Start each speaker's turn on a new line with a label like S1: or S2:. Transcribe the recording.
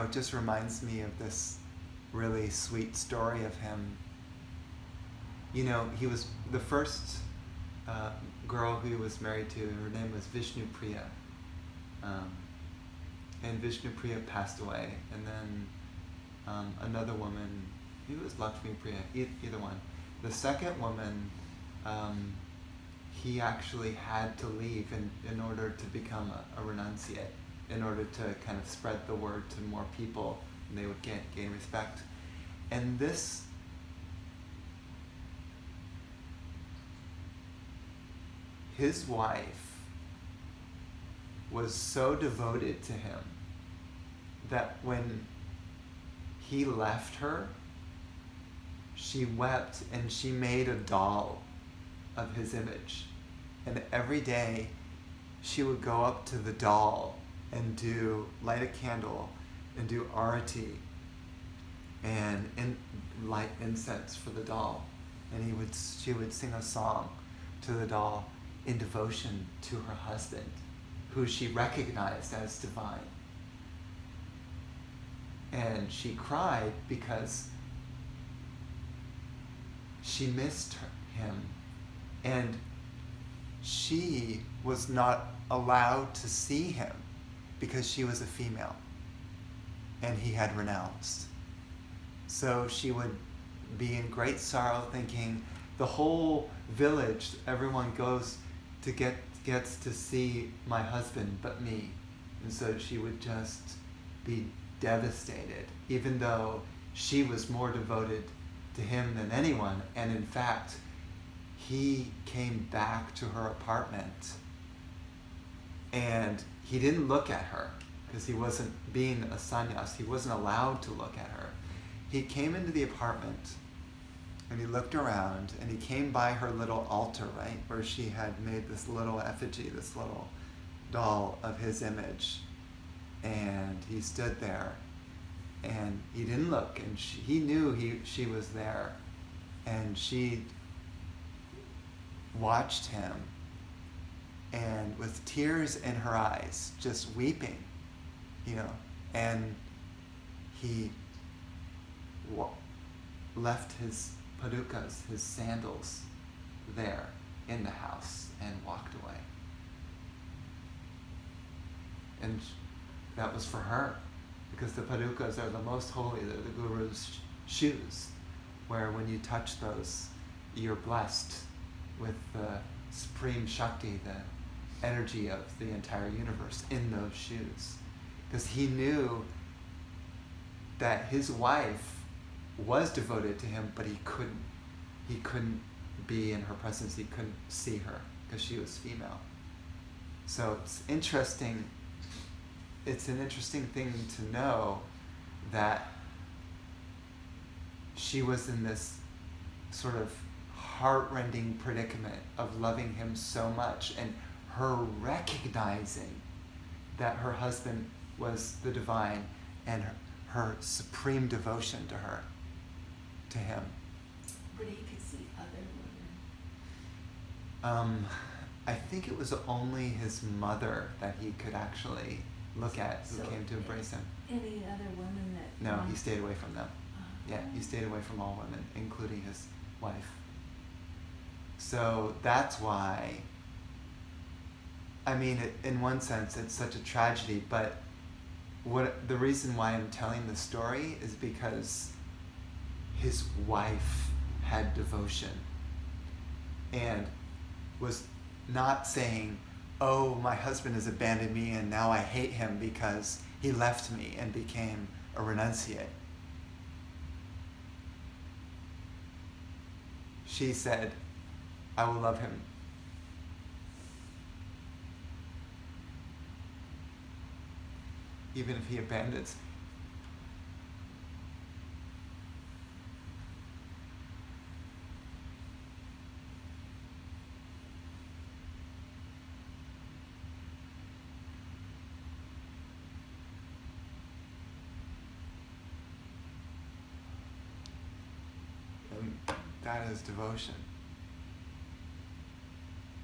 S1: It just reminds me of this really sweet story of him. He was the first girl who he was married to. Her name was Vishnu Priya. And Vishnu Priya passed away. And then another woman, maybe it was Lakshmi Priya, either one. The second woman, he actually had to leave in order to become a renunciate, in order to kind of spread the word to more people, and they would gain respect. And his wife was so devoted to him that when he left her, she wept and she made a doll of his image. And every day she would go up to the doll and light a candle and do arati and light incense for the doll. And she would sing a song to the doll in devotion to her husband, who she recognized as divine. And she cried because she missed him, and she was not allowed to see him because she was a female and he had renounced. So she would be in great sorrow, thinking, the whole village, everyone gets to see my husband but me. And so she would just be devastated, even though she was more devoted to him than anyone. And in fact, he came back to her apartment and he didn't look at her because he wasn't, being a sannyas, he wasn't allowed to look at her. He came into the apartment and he looked around and he came by her little altar, right, where she had made this little effigy, this little doll of his image. And he stood there and he didn't look, and he knew she was there, and she watched him and with tears in her eyes, just weeping, and he left his padukas, his sandals, there in the house and walked away. And that was for her, because the padukas are the most holy. They're the Guru's shoes, where when you touch those, you're blessed with the supreme Shakti, the energy of the entire universe in those shoes. Because he knew that his wife was devoted to him, but he couldn't be in her presence. He couldn't see her because she was female. So it's interesting. It's an interesting thing to know that she was in this sort of heart-rending predicament of loving him so much, and her recognizing that her husband was the divine, and her supreme devotion to him.
S2: But he could see other
S1: women. I think it was only his mother that he could actually look at, who came to embrace him.
S2: Any other women that...
S1: No, he stayed away from them. Yeah, he stayed away from all women, including his wife. So that's why, in one sense, it's such a tragedy, but the reason why I'm telling the story is because his wife had devotion and was not saying, oh, my husband has abandoned me and now I hate him because he left me and became a renunciate. She said, I will love him. Even if he abandons me. And that is devotion.